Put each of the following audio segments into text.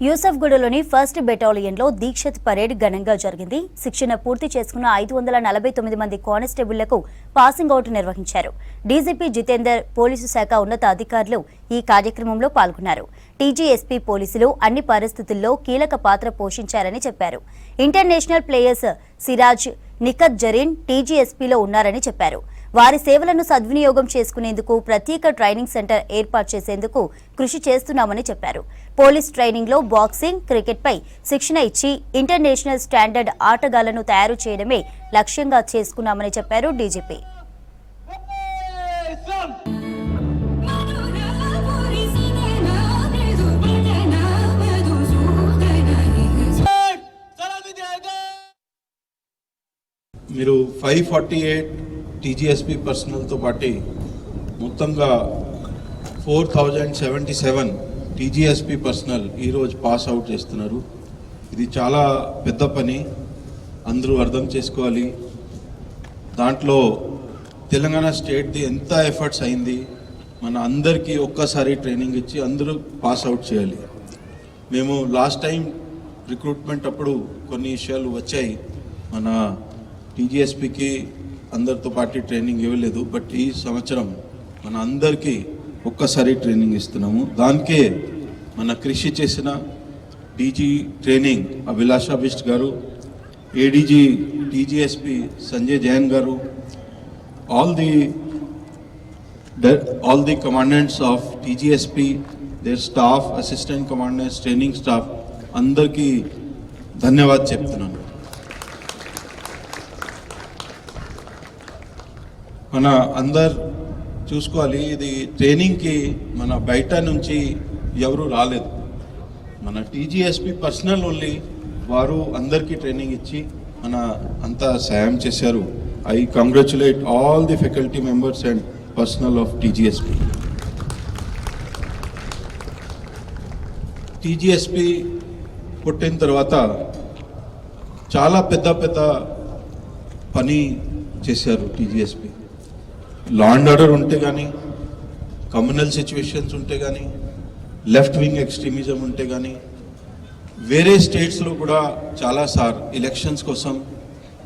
యూసఫ్గూడలోని first బెటాలియన్లో దీక్షత్ parade ఘనంగా జరిగింది. శిక్షణ పూర్తి చేసుకున్న 549 మంది కానిస్టేబుళ్లకు పాసింగ్ అవుట్ నిర్వహించారు. డీజీపీ జితేందర్, పోలీసు శాఖ ఉన్నత అధికారులు ఈ కార్యక్రమంలో పాల్గొన్నారు. టీజీఎస్పీ పోలీసులు అన్ని పరిస్థితుల్లో కీలక పాత్ర పోషించారని చెప్పారు. ఇంటర్నేషనల్ ప్లేయర్స్ సిరాజ్, నిఖత్ జరీన్ టీజీఎస్పీలో ఉన్నారని చెప్పారు. వారి సేవలను సద్వినియోగం చేసుకునేందుకు ప్రత్యేక ట్రైనింగ్ సెంటర్ ఏర్పాటు చేసేందుకు కృషి చేస్తున్నామని చెప్పారు. పోలీస్ ట్రైనింగ్ లో బాక్సింగ్, క్రికెట్ పై శిక్షణ ఇచ్చి ఇంటర్నేషనల్ స్టాండర్డ్ ఆటగాళ్లను తయారు చేయడమే లక్ష్యంగా చేసుకున్నామని చెప్పారు డీజీపీ. మీరు 548 టీజీఎస్పీ పర్సనల్తో పాటు మొత్తంగా 4077 టీజీఎస్పీ పర్సనల్ ఈరోజు పాస్ అవుట్ చేస్తున్నారు. ఇది చాలా పెద్ద పని, అందరూ అర్థం చేసుకోవాలి. దాంట్లో తెలంగాణ స్టేట్ది ఎంత ఎఫర్ట్స్ అయింది. మన అందరికీ ఒక్కసారి ట్రైనింగ్ ఇచ్చి అందరూ పాస్ అవుట్ చేయాలి. మేము లాస్ట్ టైం రిక్రూట్మెంట్ అప్పుడు కొన్ని విషయాలు వచ్చాయి. మన టీజీఎస్పీకి అందరితో పాటు ట్రైనింగ్ ఇవ్వలేదు. బట్ ఈ సంవత్సరం మన అందరికీ ఒక్కసారి ట్రైనింగ్ ఇస్తున్నాము. దానికే మన కృషి చేసిన డీజీ ట్రైనింగ్ అభిలాషా బిస్ట్ గారు, ఏడీజీ టీజీఎస్పీ సంజయ్ జైన్ గారు, all the commandants of TGSP, their staff, assistant commandants, training staff అందరికీ ధన్యవాదాలు చెప్తున్నాను. మన అందరు చూసుకోవాలి, ఇది ట్రైనింగ్కి మన బయట నుంచి ఎవరు రాలేదు. మన టీజీఎస్పీ పర్సనల్ ఓన్లీ వారు అందరికీ ట్రైనింగ్ ఇచ్చి మన అంతా సాయం చేశారు. I congratulate all the faculty members and personal of TGSP. TGSP పుట్టిన తర్వాత చాలా పెద్ద పని చేశారు. టీజీఎస్పీ లా అండ్ ఆర్డర్ ఉంటే కానీ, కమ్యూనల్ సిచ్యువేషన్స్ ఉంటే కానీ, లెఫ్ట్ వింగ్ ఎక్స్ట్రీమిజం ఉంటే కానీ, వేరే స్టేట్స్లో కూడా చాలాసార్ ఎలక్షన్స్ కోసం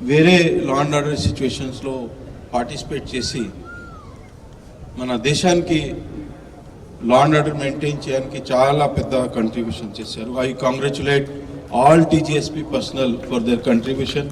వేరే లా అండ్ ఆర్డర్ సిచ్యువేషన్స్లో పార్టిసిపేట్ చేసి మన దేశానికి లా అండ్ ఆర్డర్ మెయింటైన్ చేయడానికి చాలా పెద్ద కంట్రిబ్యూషన్ చేశారు. I congratulate all TGSP personal for their contribution.